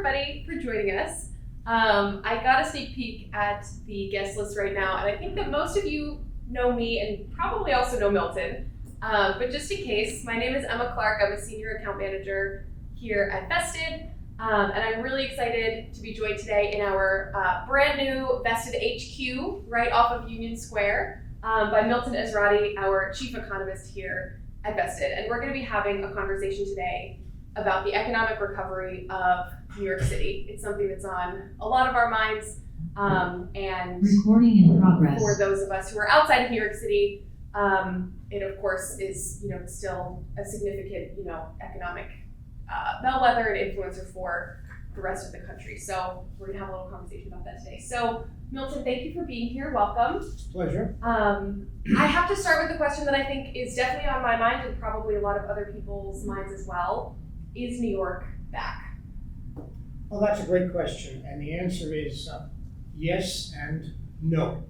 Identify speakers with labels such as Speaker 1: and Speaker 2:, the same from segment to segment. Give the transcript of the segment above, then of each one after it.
Speaker 1: everybody for joining us. I got a sneak peek at the guest list right now, and I think that most of you know me and probably also know Milton. But just in case, my name is Emma Clark. I'm a senior account manager here at VestEd, and I'm really excited to be joined today in our brand new VestEd HQ right off of Union Square by Milton Ezrati, our chief economist here at VestEd. And we're going to be having a conversation today about the economic recovery of New York City. It's something that's on a lot of our minds, and
Speaker 2: recording in progress.
Speaker 1: For those of us who are outside of New York City, it of course is still a significant economic bellwether and influencer for the rest of the country. So we're gonna have a little conversation about that today. So Milton, thank you for being here. Welcome.
Speaker 3: Pleasure.
Speaker 1: I have to start with a question that I think is definitely on my mind and probably a lot of other people's minds as well. Is New York back?
Speaker 3: Well, that's a great question, and the answer is yes and no.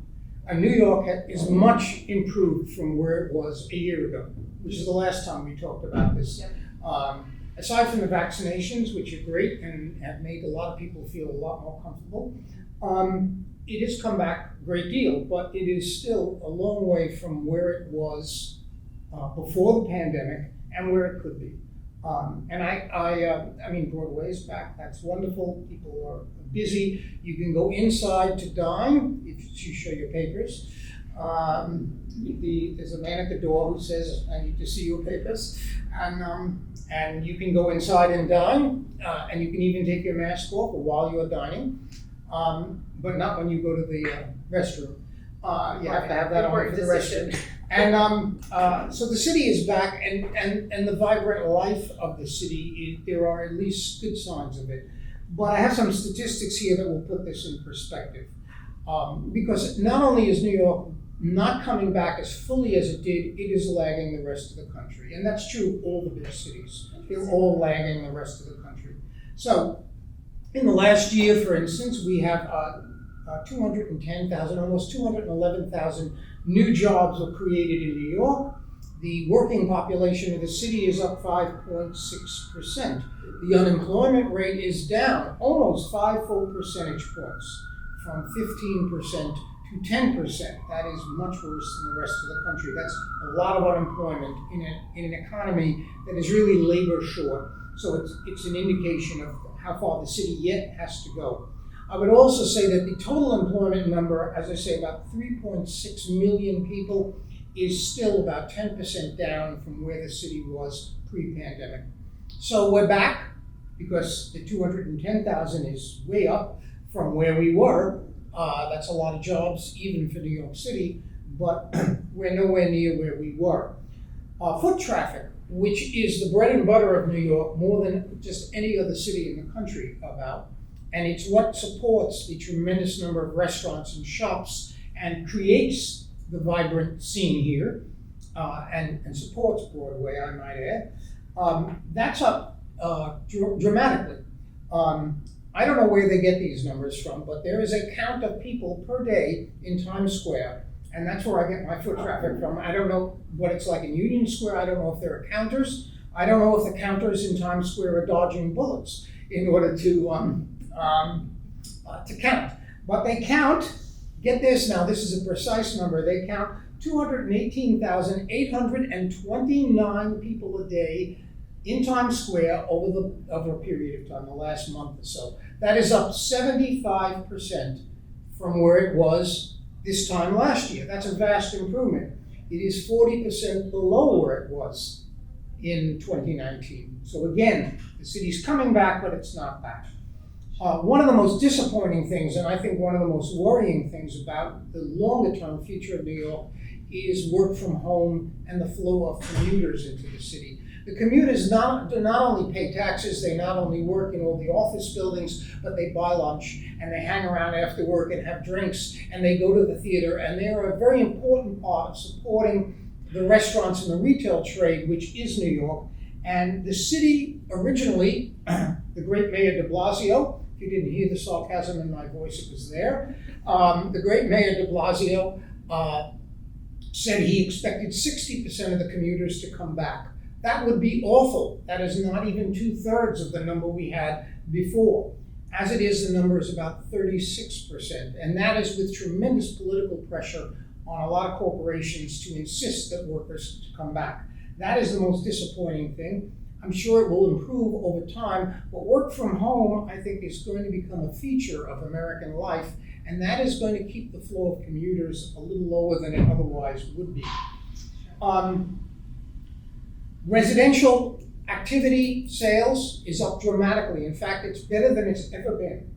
Speaker 3: New York is much improved from where it was a year ago, which is the last time we talked about this.
Speaker 1: Yep.
Speaker 3: Aside from the vaccinations, which are great and have made a lot of people feel a lot more comfortable, it has come back a great deal, but it is still a long way from where it was before the pandemic and where it could be. I mean, Broadway is back. That's wonderful. People are busy. You can go inside to dine if you show your papers. There's a man at the door who says, "I need to see your papers," and you can go inside and dine, and you can even take your mask off while you're dining, but not when you go to the restroom. You have to have that on for the restroom. And so the city is back, and the vibrant life of the city, there are at least good signs of it. But I have some statistics here that will put this in perspective. Because not only is New York not coming back as fully as it did, it is lagging the rest of the country. And that's true of all the big cities. They're all lagging the rest of the country. So in the last year, for instance, we have 210,000, almost 211,000 new jobs were created in New York. The working population of the city is up 5.6%. The unemployment rate is down almost 5 full percentage points, from 15% to 10%. That is much worse than the rest of the country. That's a lot of unemployment in an economy that is really labor short. So it's an indication of how far the city yet has to go. I would also say that the total employment number, as I say, about 3.6 million people, is still about 10% down from where the city was pre-pandemic. So we're back, because the 210,000 is way up from where we were. That's a lot of jobs, even for New York City, but we're nowhere near where we were. Foot traffic, which is the bread and butter of New York, more than just any other city in the country about, and it's what supports the tremendous number of restaurants and shops and creates the vibrant scene here, and supports Broadway, I might add. That's up dramatically. I don't know where they get these numbers from, but there is a count of people per day in Times Square, and that's where I get my foot traffic from. I don't know what it's like in Union Square. I don't know if there are counters. I don't know if the counters in Times Square are dodging bullets in order to count. But they count, get this now, this is a precise number, they count 218,829 people a day in Times Square over a period of time, the last month or so. That is up 75% from where it was this time last year. That's a vast improvement. It is 40% below where it was in 2019. So again, the city's coming back, but it's not back. One of the most disappointing things, and I think one of the most worrying things about the longer term future of New York, is work from home and the flow of commuters into the city. The commuters do not only pay taxes, they not only work in all the office buildings, but they buy lunch and they hang around after work and have drinks and they go to the theater, and they are a very important part of supporting the restaurants and the retail trade, which is New York. And the city originally, the great Mayor de Blasio, if you didn't hear the sarcasm in my voice, it was there. The great Mayor de Blasio said he expected 60% of the commuters to come back. That would be awful. That is not even 2/3 of the number we had before. As it is, the number is about 36%, and that is with tremendous political pressure on a lot of corporations to insist that workers come back. That is the most disappointing thing. I'm sure it will improve over time, but work from home, I think, is going to become a feature of American life, and that is going to keep the flow of commuters a little lower than it otherwise would be. Residential activity sales is up dramatically. In fact, it's better than it's ever been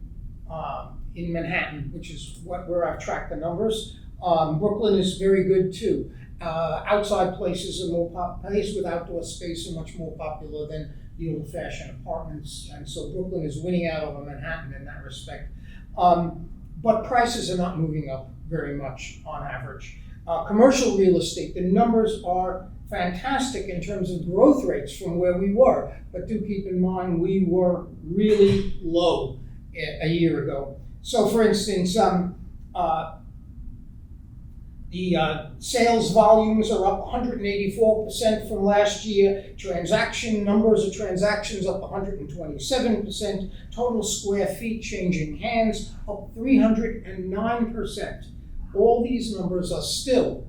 Speaker 3: in Manhattan, which is where I've tracked the numbers. Brooklyn is very good too. Outside places are places with outdoor space are much more popular than the old-fashioned apartments, and so Brooklyn is winning out over Manhattan in that respect. But prices are not moving up very much on average. Commercial real estate, the numbers are fantastic in terms of growth rates from where we were, but do keep in mind we were really low a year ago. So for instance, the sales volumes are up 184% from last year. Transaction numbers of transactions up 127%. Total square feet changing hands up 309%. All these numbers are still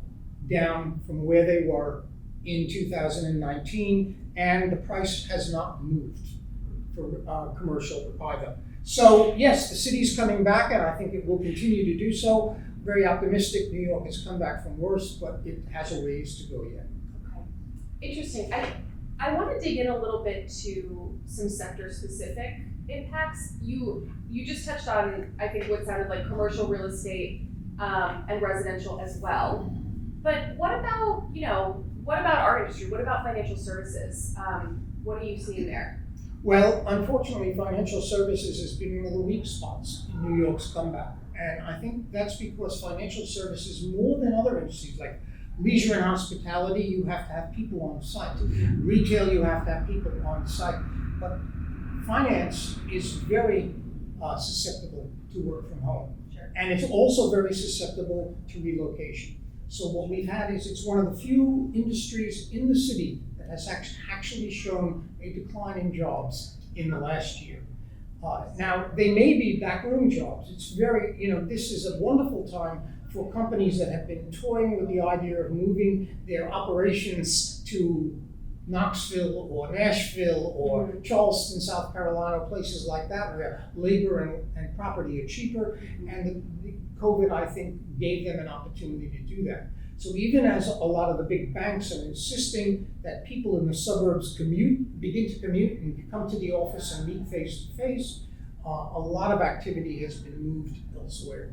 Speaker 3: down from where they were in 2019, and the price has not moved for commercial either. So yes, the city's coming back, and I think it will continue to do so. Very optimistic. New York has come back from worse, but it has a ways to go yet.
Speaker 1: Okay, interesting. I want to dig in a little bit to some sector-specific impacts. You just touched on, I think, what sounded like commercial real estate and residential as well. But what about our industry? What about financial services? What are you seeing there?
Speaker 3: Well, unfortunately, financial services has been one of the weak spots in New York's comeback. And I think that's because financial services, more than other industries like leisure and hospitality, you have to have people on site. Retail, you have to have people on site. But finance is very susceptible to work from home.
Speaker 1: Sure.
Speaker 3: And it's also very susceptible to relocation. So what we've had is it's one of the few industries in the city that has actually shown a decline in jobs in the last year. Now, they may be backroom jobs. It's very, this is a wonderful time for companies that have been toying with the idea of moving their operations to Knoxville or Nashville or Charleston, South Carolina, places like that where labor and property are cheaper. And the COVID, I think, gave them an opportunity to do that. So even as a lot of the big banks are insisting that people in the suburbs begin to commute and come to the office and meet face to face, a lot of activity has been moved elsewhere.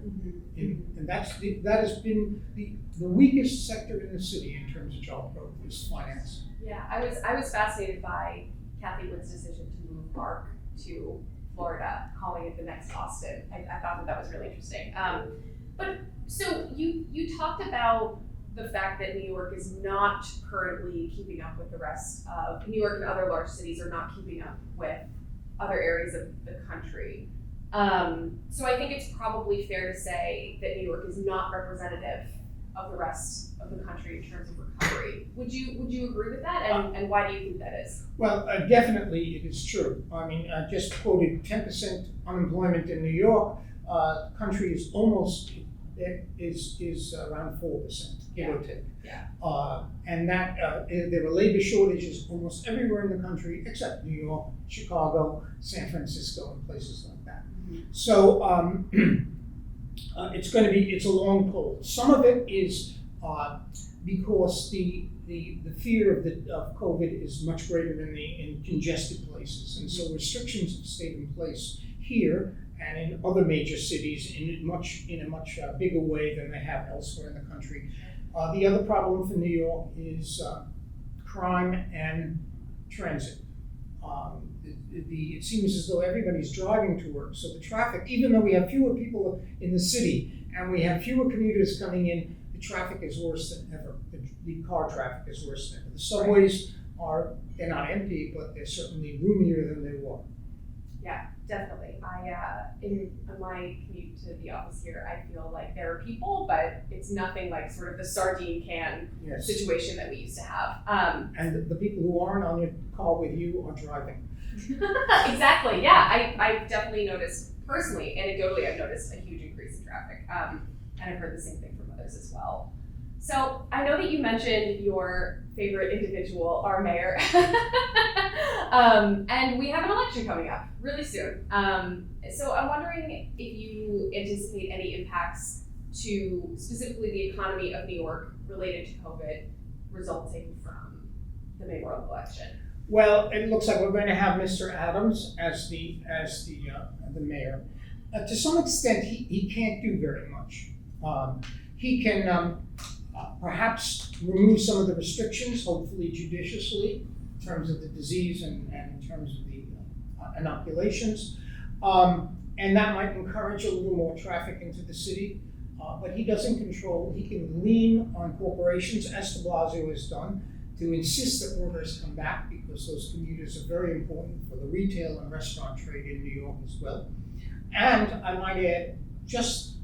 Speaker 3: And that has been the weakest sector in the city in terms of job growth is finance.
Speaker 1: Yeah, I was fascinated by Kathy Wood's decision to move Mark to Florida, calling it the next Austin. I thought that was really interesting. But so you talked about the fact that New York is not currently keeping up with the rest of New York, and other large cities are not keeping up with other areas of the country. So I think it's probably fair to say that New York is not representative of the rest of the country in terms of recovery. Would you agree with that? And why do you think that is?
Speaker 3: Well, definitely it is true. I mean, I just quoted 10% unemployment in New York. The country is is around 4%, give or take.
Speaker 1: Yeah.
Speaker 3: And that there are labor shortages almost everywhere in the country except New York, Chicago, San Francisco, and places like that. So it's a long pull. Some of it is because the fear of COVID is much greater in congested places, and so restrictions have stayed in place here and in other major cities in a much bigger way than they have elsewhere in the country. The other problem for New York is crime and transit. It seems as though everybody's driving to work, so the traffic, even though we have fewer people in the city and we have fewer commuters coming in, the traffic is worse than ever. The car traffic is worse than ever. The subways they're not empty, but they're certainly roomier than they were.
Speaker 1: Yeah, definitely. In my commute to the office here, I feel like there are people, but it's nothing like sort of the sardine can situation that we used to have.
Speaker 3: And the people who aren't on your car with you are driving.
Speaker 1: Exactly. Yeah, I've definitely noticed personally, anecdotally, I've noticed a huge increase in traffic, and I've heard the same thing from others as well. So I know that you mentioned your favorite individual, our mayor, and we have an election coming up really soon. So I'm wondering if you anticipate any impacts to specifically the economy of New York related to COVID resulting from the mayoral election.
Speaker 3: Well, it looks like we're going to have Mr. Adams as the mayor. To some extent, he can't do very much. He can perhaps remove some of the restrictions, hopefully judiciously, in terms of the disease and in terms of the inoculations. And that might encourage a little more traffic into the city. But he doesn't control, he can lean on corporations, as de Blasio has done, to insist that workers come back because those commuters are very important for the retail and restaurant trade in New York as well. And I might add, just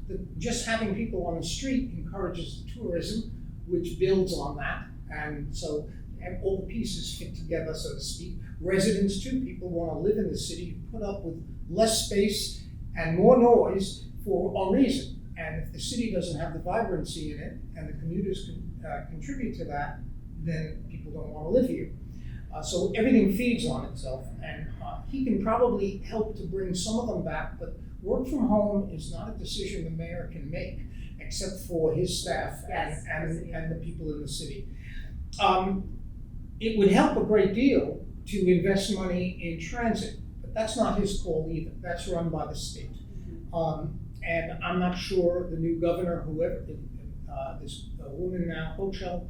Speaker 3: having people on the street encourages the tourism, which builds on that. And so all the pieces fit together, so to speak. Residents too, people want to live in the city, put up with less space and more noise for a reason. And if the city doesn't have the vibrancy in it, and the commuters can contribute to that, then people don't want to live here. So everything feeds on itself, and he can probably help to bring some of them back, but work from home is not a decision the mayor can make, except for his staff and the people in the city. It would help a great deal to invest money in transit, but that's not his call either. That's run by the state. And I'm not sure the new governor, whoever, this woman now, Hochul,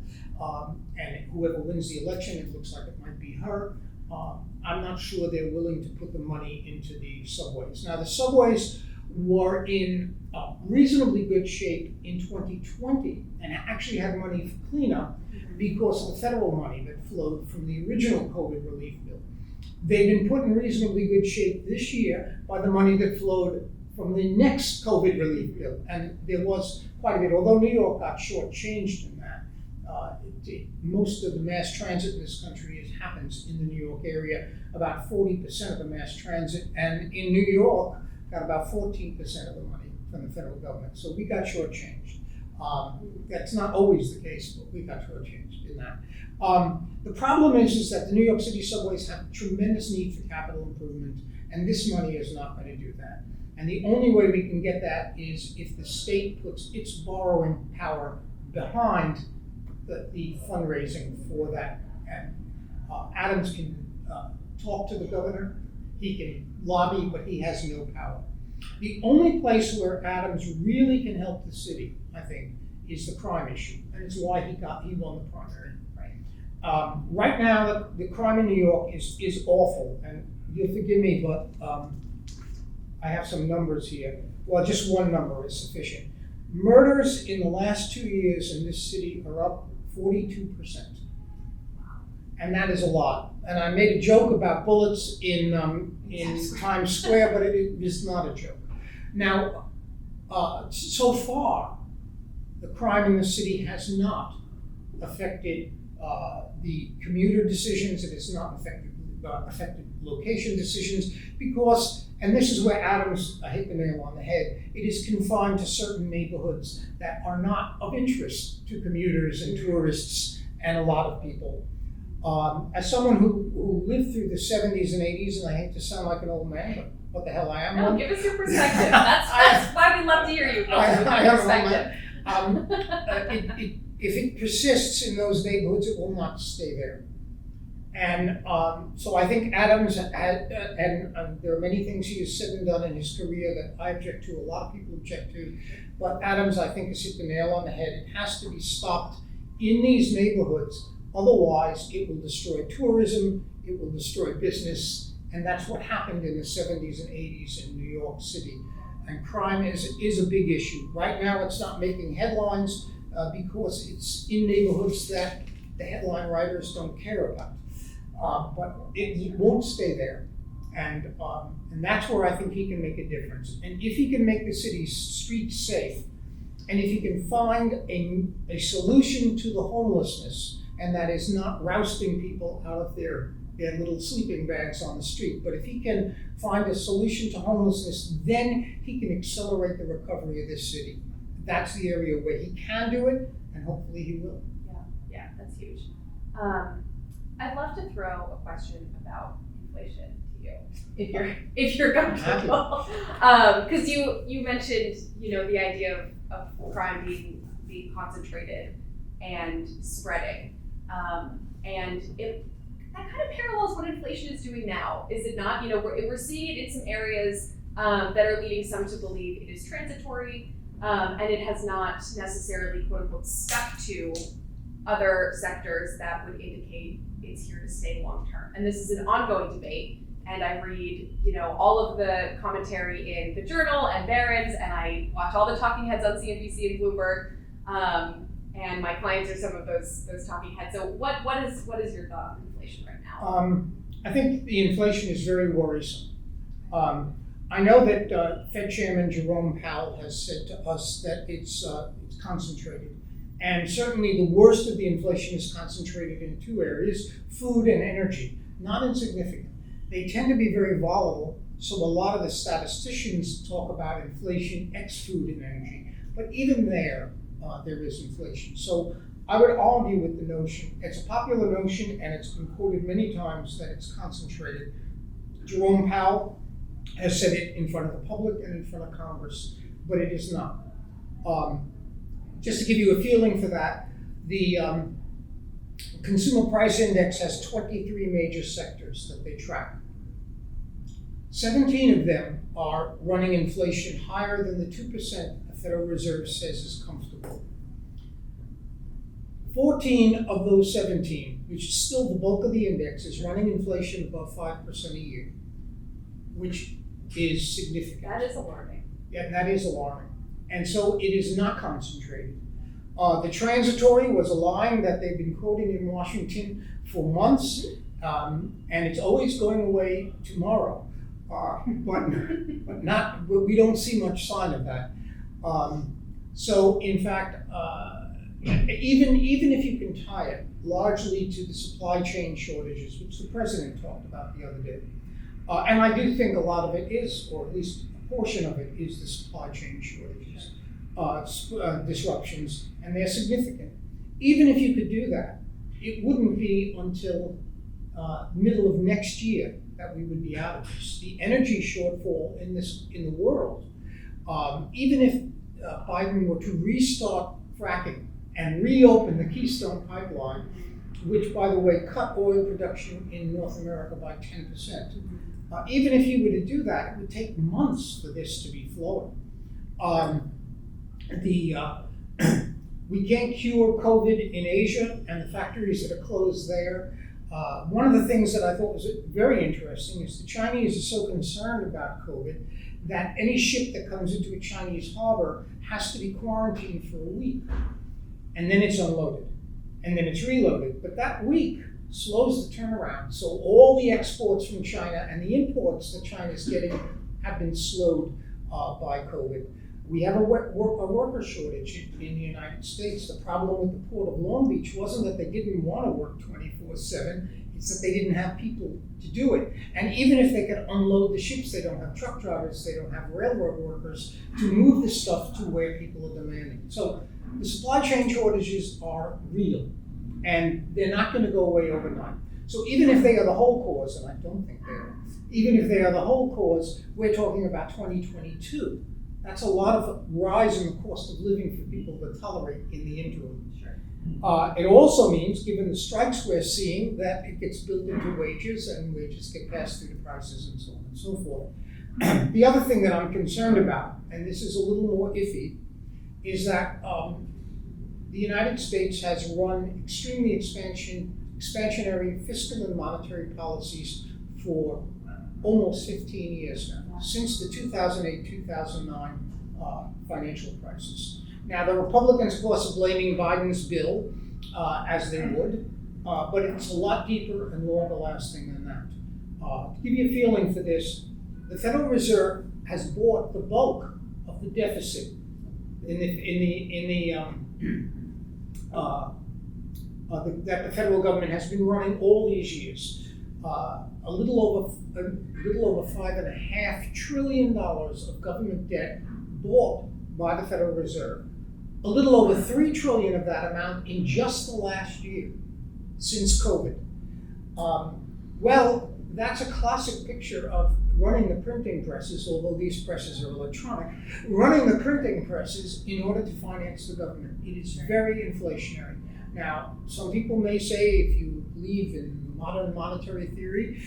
Speaker 3: and whoever wins the election, it looks like it might be her. I'm not sure they're willing to put the money into the subways. Now, the subways were in reasonably good shape in 2020 and actually had money for cleanup because of the federal money that flowed from the original COVID relief bill. They've been put in reasonably good shape this year by the money that flowed from the next COVID relief bill, and there was quite a bit, although New York got shortchanged in that. Most of the mass transit in this country happens in the New York area, about 40% of the mass transit, and in New York, got about 14% of the money from the federal government, so we got shortchanged. That's not always the case, but we got shortchanged in that. The problem is that the New York City subways have tremendous need for capital improvement, and this money is not going to do that. And the only way we can get that is if the state puts its borrowing power behind the fundraising for that. And Adams can talk to the governor, he can lobby, but he has no power. The only place where Adams really can help the city, I think, is the crime issue, and it's why he won the primary. Right now, the crime in New York is awful, and you'll forgive me, but I have some numbers here. Well, just one number is sufficient. Murders in the last 2 years in this city are up 42%. And that is a lot. And I made a joke about bullets in Times Square, but it is not a joke. Now, so far, the crime in the city has not affected the commuter decisions. It has not affected location decisions because, and this is where Adams hit the nail on the head, it is confined to certain neighborhoods that are not of interest to commuters and tourists and a lot of people. As someone who lived through the 70s and 80s, and I hate to sound like an old man, but what the hell, I am one.
Speaker 1: Give us your perspective. That's why we love to hear you.
Speaker 3: If it persists in those neighborhoods, it will not stay there. And so I think Adams had, and there are many things he has said and done in his career that I object to, a lot of people object to, but Adams, I think, has hit the nail on the head. It has to be stopped in these neighborhoods, otherwise it will destroy tourism, it will destroy business, and that's what happened in the 70s and 80s in New York City. And crime is a big issue. Right now it's not making headlines because it's in neighborhoods that the headline writers don't care about. But it won't stay there. And that's where I think he can make a difference. And if he can make the city's streets safe, and if he can find a solution to the homelessness, and that is not rousting people out of their their little sleeping bags on the street. But if he can find a solution to homelessness, then he can accelerate the recovery of this city. That's the area where he can do it, and hopefully he will.
Speaker 1: Yeah, that's huge. I'd love to throw a question about inflation to you, if you're comfortable, because you mentioned the idea of crime being concentrated and spreading, and that kind of parallels what inflation is doing now, is it not? We're seeing it in some areas that are leading some to believe it is transitory, and it has not necessarily, quote unquote, stuck to other sectors that would indicate it's here to stay long term. And this is an ongoing debate. And I read, all of the commentary in the Journal and Barron's, and I watch all the talking heads on CNBC and Bloomberg. And my clients are some of those talking heads. So what is your thought on inflation right now?
Speaker 3: I think the inflation is very worrisome. I know that Fed Chairman Jerome Powell has said to us that it's concentrated. And certainly the worst of the inflation is concentrated in two areas, food and energy, not insignificant. They tend to be very volatile, so a lot of the statisticians talk about inflation ex food and energy. But even there is inflation. So I would argue with the notion, it's a popular notion and it's been quoted many times that it's concentrated. Jerome Powell has said it in front of the public and in front of Congress, but it is not. Just to give you a feeling for that, the Consumer Price Index has 23 major sectors that they track. 17 of them are running inflation higher than the 2% the Federal Reserve says is comfortable. 14 of those 17, which is still the bulk of the index, is running inflation above 5% a year, which is significant.
Speaker 1: That is alarming.
Speaker 3: Yeah, that is alarming. And so it is not concentrated. The transitory was a line that they've been quoting in Washington for months, and it's always going away tomorrow. But we don't see much sign of that. So in fact, even if you can tie it largely to the supply chain shortages, which the president talked about the other day, and I do think a lot of it is, or at least a portion of it is the supply chain shortages, disruptions, and they're significant. Even if you could do that, it wouldn't be until middle of next year that we would be out of this. The energy shortfall in the world, even if Biden were to restart fracking and reopen the Keystone Pipeline, which, by the way, cut oil production in North America by 10%. Even if you were to do that, it would take months for this to be flowing. We can't cure COVID in Asia and the factories that are closed there. One of the things that I thought was very interesting is the Chinese are so concerned about COVID that any ship that comes into a Chinese harbor has to be quarantined for a week. And then it's unloaded. And then it's reloaded. But that week slows the turnaround. So all the exports from China and the imports that China's getting have been slowed by COVID. We have a worker shortage in the United States. The problem with the Port of Long Beach wasn't that they didn't want to work 24/7, it's that they didn't have people to do it. And even if they could unload the ships, they don't have truck drivers, they don't have railroad workers to move the stuff to where people are demanding. So the supply chain shortages are real, and they're not going to go away overnight. So even if they are the whole cause, and I don't think they are, even if they are the whole cause, we're talking about 2022. That's a lot of rise in the cost of living for people to tolerate in the interim.
Speaker 1: Sure.
Speaker 3: It also means, given the strikes we're seeing, that it gets built into wages and wages get passed through the prices and so on and so forth. The other thing that I'm concerned about, and this is a little more iffy, is that the United States has run extremely expansionary fiscal and monetary policies for almost 15 years now, since the 2008-2009 financial crisis. Now, the Republicans, of course, are blaming Biden's bill, as they would, but it's a lot deeper and longer lasting than that. To give you a feeling for this, the Federal Reserve has bought the bulk of the deficit that the federal government has been running all these years. a little over $5.5 trillion of government debt bought by the Federal Reserve. A little over $3 trillion of that amount in just the last year, since COVID. Well, that's a classic picture of running the printing presses, although these presses are electronic, running the printing presses in order to finance the government. It is very inflationary. Now, some people may say if you believe in modern monetary theory,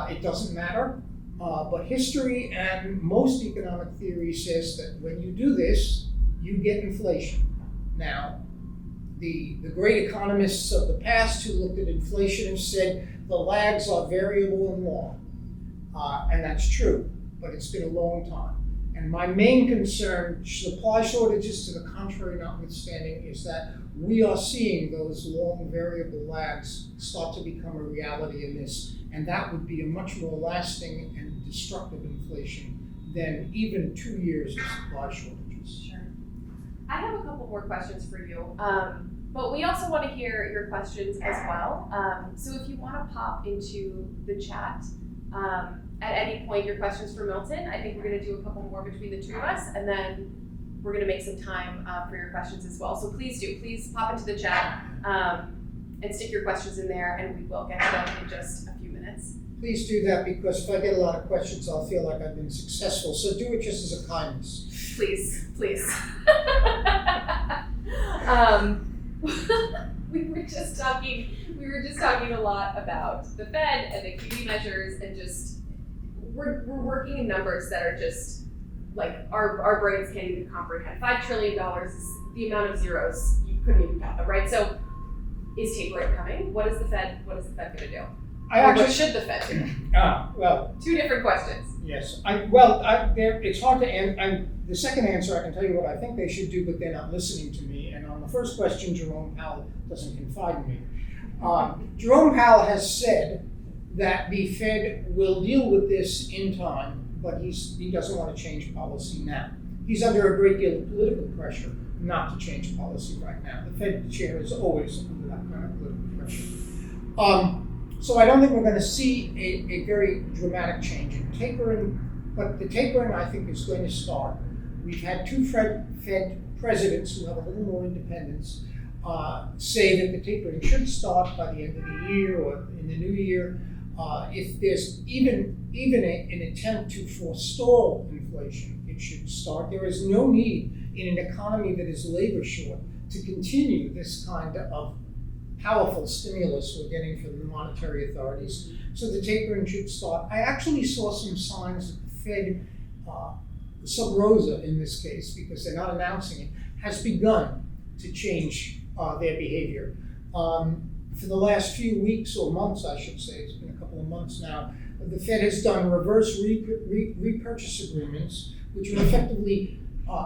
Speaker 3: it doesn't matter. But history and most economic theory says that when you do this, you get inflation. Now, the great economists of the past who looked at inflation have said the lags are variable and long. And that's true, but it's been a long time. And my main concern, supply shortages to the contrary notwithstanding, is that we are seeing those long variable lags start to become a reality in this. And that would be a much more lasting and destructive inflation than even 2 years of supply shortages.
Speaker 1: Sure. I have a couple more questions for you, but we also want to hear your questions as well. So if you want to pop into the chat at any point your questions for Milton, I think we're going to do a couple more between the two of us, and then we're going to make some time for your questions as well. So please pop into the chat and stick your questions in there, and we will get to them in just a few minutes.
Speaker 3: Please do that, because if I get a lot of questions, I'll feel like I've been successful. So do it just as a kindness.
Speaker 1: Please. We were just talking a lot about the Fed and the QE measures, and just we're working in numbers that are just like our brains can't even comprehend. $5 trillion is the amount of zeros you couldn't even count them, right? So is tapering coming? What is the Fed going to do? What should the Fed do?
Speaker 3: Well,
Speaker 1: two different questions.
Speaker 3: Yes. It's hard to answer. The second answer, I can tell you what I think they should do, but they're not listening to me. And on the first question, Jerome Powell doesn't confide in me. Jerome Powell has said that the Fed will deal with this in time, but he doesn't want to change policy now. He's under a great deal of political pressure not to change policy right now. The Fed chair is always under that kind of political pressure. So I don't think we're going to see a very dramatic change in tapering, but the tapering, I think, is going to start. We've had two Fed presidents who have a little more independence say that the tapering should start by the end of the year or in the new year. If there's even an attempt to forestall inflation, it should start. There is no need in an economy that is labor short to continue this kind of powerful stimulus we're getting from the monetary authorities. So the tapering should start. I actually saw some signs that the Fed, sub rosa in this case, because they're not announcing it, has begun to change their behavior. For the last few weeks or months, I should say, it's been a couple of months now, the Fed has done reverse repurchase agreements, which are effectively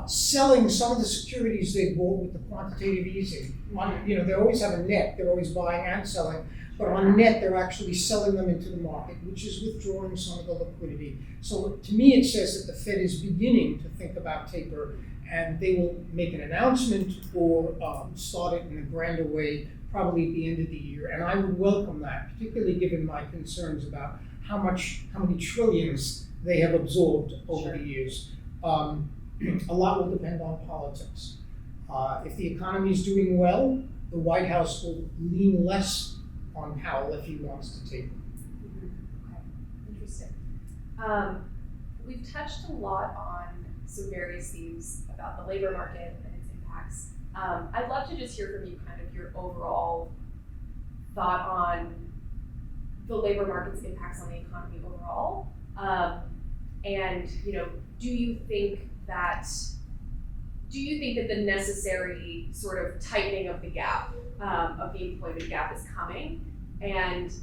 Speaker 3: selling some of the securities they bought with the quantitative easing. They always have a net, they're always buying and selling, but on net, they're actually selling them into the market, which is withdrawing some of the liquidity. So to me, it says that the Fed is beginning to think about taper, and they will make an announcement or start it in a grander way probably at the end of the year. And I would welcome that, particularly given my concerns about how many trillions they have absorbed over the years. A lot will depend on politics. If the economy is doing well, the White House will lean less on Powell if he wants to taper.
Speaker 1: Okay, interesting. We've touched a lot on some various themes about the labor market and its impacts. I'd love to just hear from you kind of your overall thought on the labor market's impacts on the economy overall. And do you think that the necessary sort of tightening of the gap, of the employment gap, is coming? And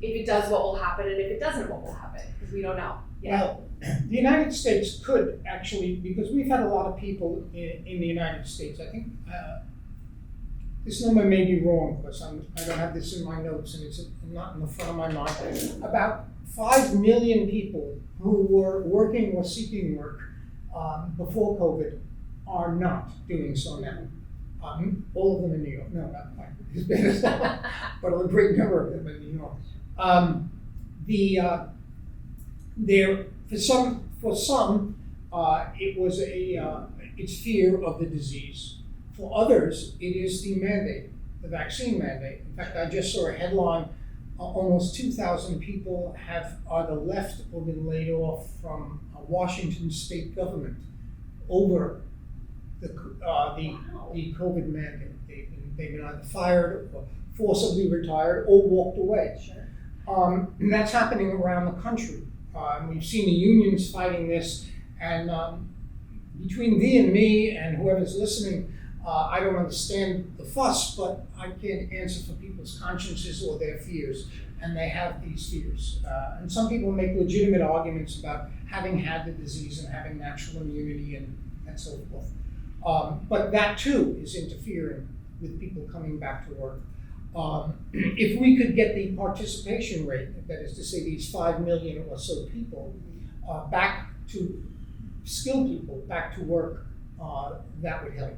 Speaker 1: if it does, what will happen? And if it doesn't, what will happen? Because we don't know yet.
Speaker 3: Well, the United States could actually, because we've had a lot of people in the United States, I think this number may be wrong because I don't have this in my notes and it's not in the front of my mind. About 5 million people who were working or seeking work before COVID are not doing so now. All of them in New York. No, not quite as bad as that, but a great number of them in New York. there for some it was it's fear of the disease. For others, it is the mandate, the vaccine mandate. In fact, I just saw a headline: almost 2,000 people have either left or been laid off from Washington state government over the COVID mandate. They've been either fired or forcibly retired or walked away.
Speaker 1: Sure.
Speaker 3: And that's happening around the country. We've seen the unions fighting this, and between thee and me and whoever's listening, I don't understand the fuss, but I can't answer for people's consciences or their fears, and they have these fears. And some people make legitimate arguments about having had the disease and having natural immunity and so forth. But that too is interfering with people coming back to work. If we could get the participation rate, that is to say these 5 million or so people, back to skilled people, back to work, that would help.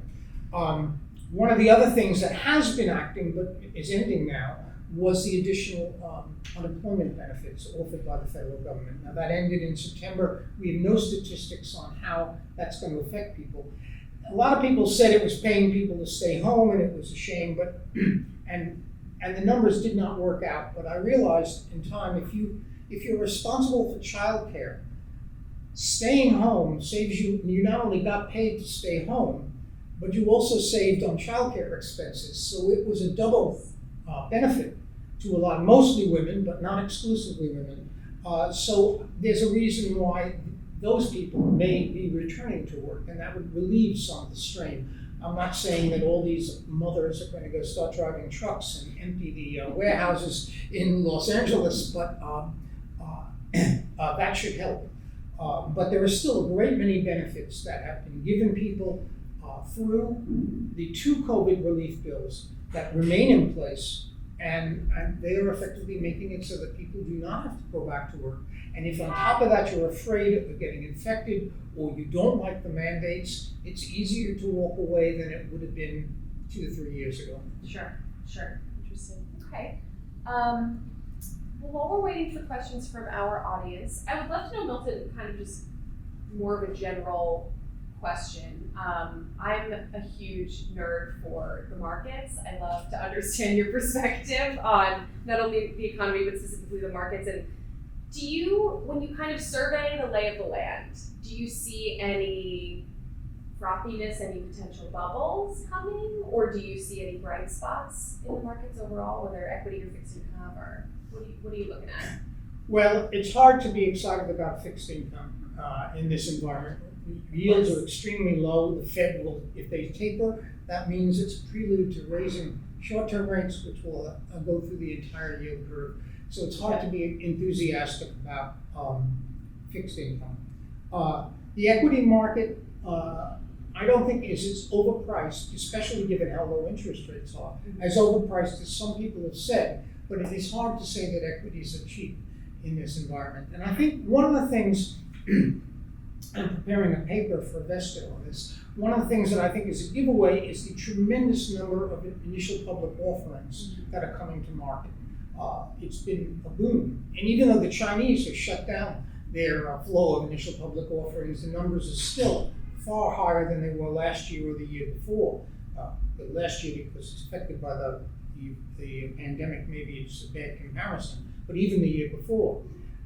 Speaker 3: One of the other things that has been acting but is ending now was the additional unemployment benefits offered by the federal government. Now that ended in September. We have no statistics on how that's going to affect people. A lot of people said it was paying people to stay home and it was a shame, but and the numbers did not work out. But I realized in time, if you're responsible for childcare, staying home saves you. You not only got paid to stay home, but you also saved on childcare expenses. So it was a double benefit to mostly women, but not exclusively women. So there's a reason why those people may be returning to work, and that would relieve some of the strain. I'm not saying that all these mothers are going to go start driving trucks and empty the warehouses in Los Angeles, but that should help. But there are still a great many benefits that have been given people through the 2 COVID relief bills that remain in place, and they are effectively making it so that people do not have to go back to work. And if on top of that you're afraid of getting infected or you don't like the mandates, it's easier to walk away than it would have been 2 to 3 years ago.
Speaker 1: Sure. Interesting. Okay. Well, while we're waiting for questions from our audience, I would love to know, Milton, kind of just more of a general question. I'm a huge nerd for the markets. I love to understand your perspective on not only the economy, but specifically the markets. And do you, when you kind of survey the lay of the land, do you see any frothiness, any potential bubbles coming? Or do you see any bright spots in the markets overall, whether equity or fixed income, or what are you looking at?
Speaker 3: Well, it's hard to be excited about fixed income in this environment. Yields are extremely low. The Fed will, if they taper, that means it's a prelude to raising short-term rates, which will go through the entire yield curve. So it's hard to be enthusiastic about fixed income. The equity market, I don't think is overpriced, especially given how low interest rates are. As overpriced as some people have said, but it is hard to say that equities are cheap in this environment. And I think one of the things, I'm preparing a paper for VestEd on this, one of the things that I think is a giveaway is the tremendous number of initial public offerings that are coming to market. It's been a boom. And even though the Chinese have shut down their flow of initial public offerings, the numbers are still far higher than they were last year or the year before. Last year, because it's affected by the pandemic, maybe it's a bad comparison, but even the year before.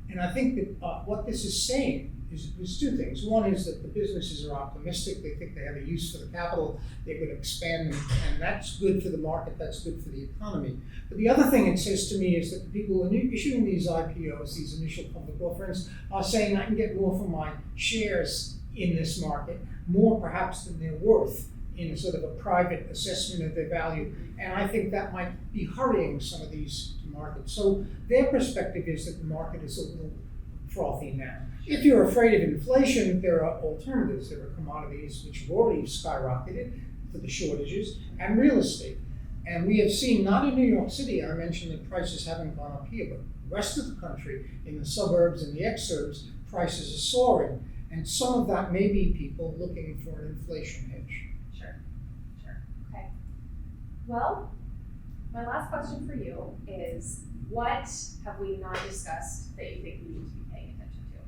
Speaker 3: And I think that what this is saying is 2 things. One is that the businesses are optimistic. They think they have a use for the capital. They're going to expand, and that's good for the market. That's good for the economy. But the other thing it says to me is that the people issuing these IPOs, these initial public offerings, are saying I can get more for my shares in this market, more perhaps than they're worth in sort of a private assessment of their value. And I think that might be hurrying some of these to market. So their perspective is that the market is a little frothy now. If you're afraid of inflation, there are alternatives. There are commodities which have already skyrocketed for the shortages, and real estate. And we have seen, not in New York City, I mentioned that prices haven't gone up here, but the rest of the country, in the suburbs and the exurbs, prices are soaring. And some of that may be people looking for an inflation hedge.
Speaker 1: Sure. Okay. Well, my last question for you is, what have we not discussed that you think we need to be paying attention to?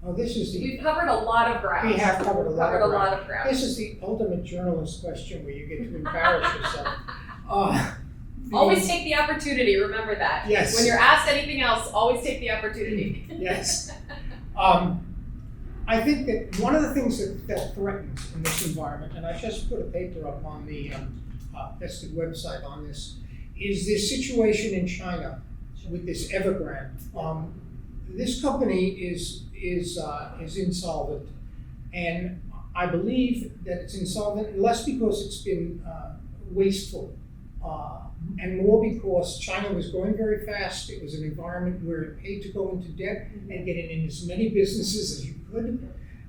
Speaker 3: Oh, this is the.
Speaker 1: We've covered a lot of ground.
Speaker 3: We have covered a lot of ground.
Speaker 1: of ground.
Speaker 3: This is the ultimate journalist question where you get to embarrass yourself.
Speaker 1: Always take the opportunity, remember that.
Speaker 3: Yes.
Speaker 1: When you're asked anything else, always take the opportunity.
Speaker 3: Yes. I think that one of the things that threatens in this environment, and I just put a paper up on the VestEd website on this, is this situation in China with this Evergrande. This company is insolvent, and I believe that it's insolvent less because it's been wasteful, and more because China was growing very fast. It was an environment where it paid to go into debt and get in as many businesses as you could.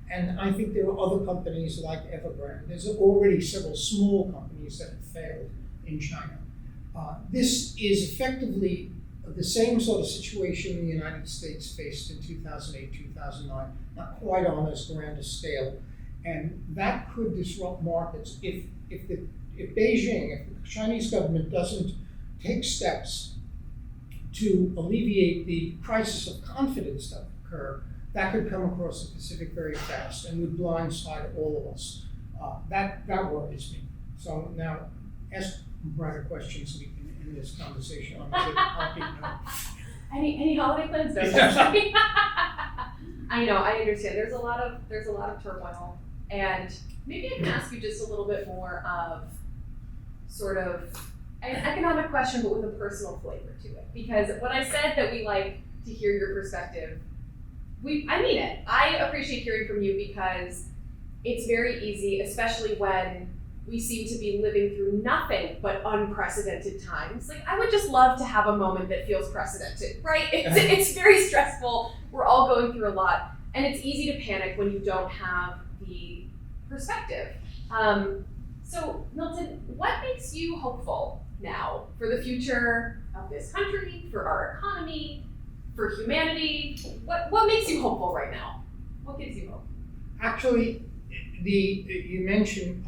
Speaker 3: And I think there are other companies like Evergrande. There's already several small companies that have failed in China. This is effectively the same sort of situation the United States faced in 2008, 2009, not quite on as grand a scale. And that could disrupt markets if Beijing, if the Chinese government doesn't take steps to alleviate the crisis of confidence that occur, that could come across the Pacific very fast and would blindside all of us. That worries me. So now, ask Brad a question so we can end this conversation on a good happy note.
Speaker 1: Any holiday plans? No. I know, I understand. There's a lot of turmoil, and maybe I can ask you just a little bit more of sort of an economic question, but with a personal flavor to it. Because when I said that we like to hear your perspective, I mean it. I appreciate hearing from you because it's very easy, especially when we seem to be living through nothing but unprecedented times. Like, I would just love to have a moment that feels precedented, right? It's very stressful. We're all going through a lot. And it's easy to panic when you don't have the perspective. So, Milton, what makes you hopeful now for the future of this country, for our economy, for humanity? What makes you hopeful right now? What gives you hope?
Speaker 3: Actually, you mentioned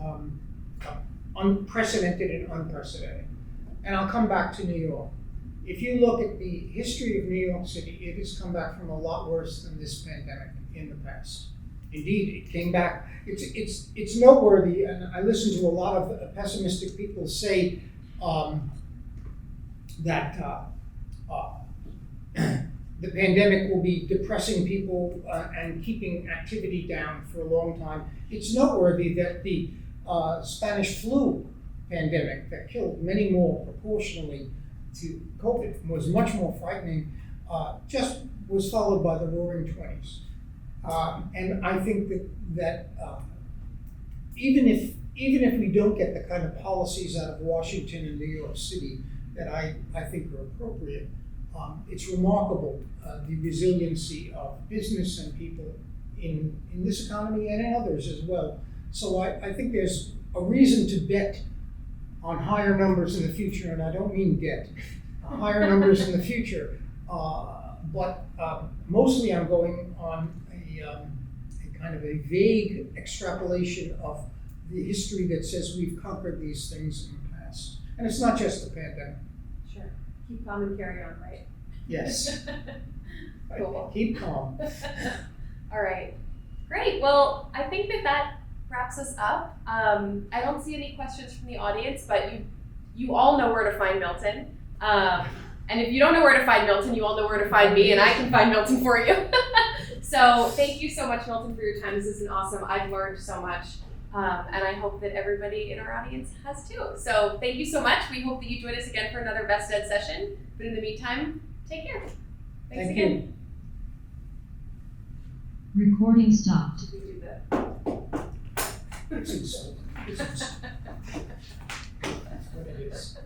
Speaker 3: unprecedented and unprecedented. And I'll come back to New York. If you look at the history of New York City, it has come back from a lot worse than this pandemic in the past. Indeed, it came back. It's noteworthy, and I listen to a lot of pessimistic people say that the pandemic will be depressing people and keeping activity down for a long time. It's noteworthy that the Spanish flu pandemic that killed many more proportionally to COVID was much more frightening, just was followed by the Roaring '20s. And I think that even if we don't get the kind of policies out of Washington and New York City that I think are appropriate, it's remarkable the resiliency of business and people in this economy and in others as well. So I think there's a reason to bet on higher numbers in the future, and I don't mean get, higher numbers in the future. But mostly I'm going on a kind of a vague extrapolation of the history that says we've conquered these things in the past. And it's not just the pandemic.
Speaker 1: Sure. Keep calm and carry on, right?
Speaker 3: Yes.
Speaker 1: Cool.
Speaker 3: Keep calm.
Speaker 1: All right. Great. Well, I think that wraps us up. I don't see any questions from the audience, but you all know where to find Milton. And if you don't know where to find Milton, you all know where to find me, and I can find Milton for you. So thank you so much, Milton, for your time. This has been awesome. I've learned so much, and I hope that everybody in our audience has too. So thank you so much. We hope that you join us again for another VestEd session. But in the meantime, take care. Thanks
Speaker 3: Thank
Speaker 1: again.
Speaker 2: You. Recording stopped.
Speaker 1: Did we do that?
Speaker 3: It's insulting. It's insulting. That's what it is.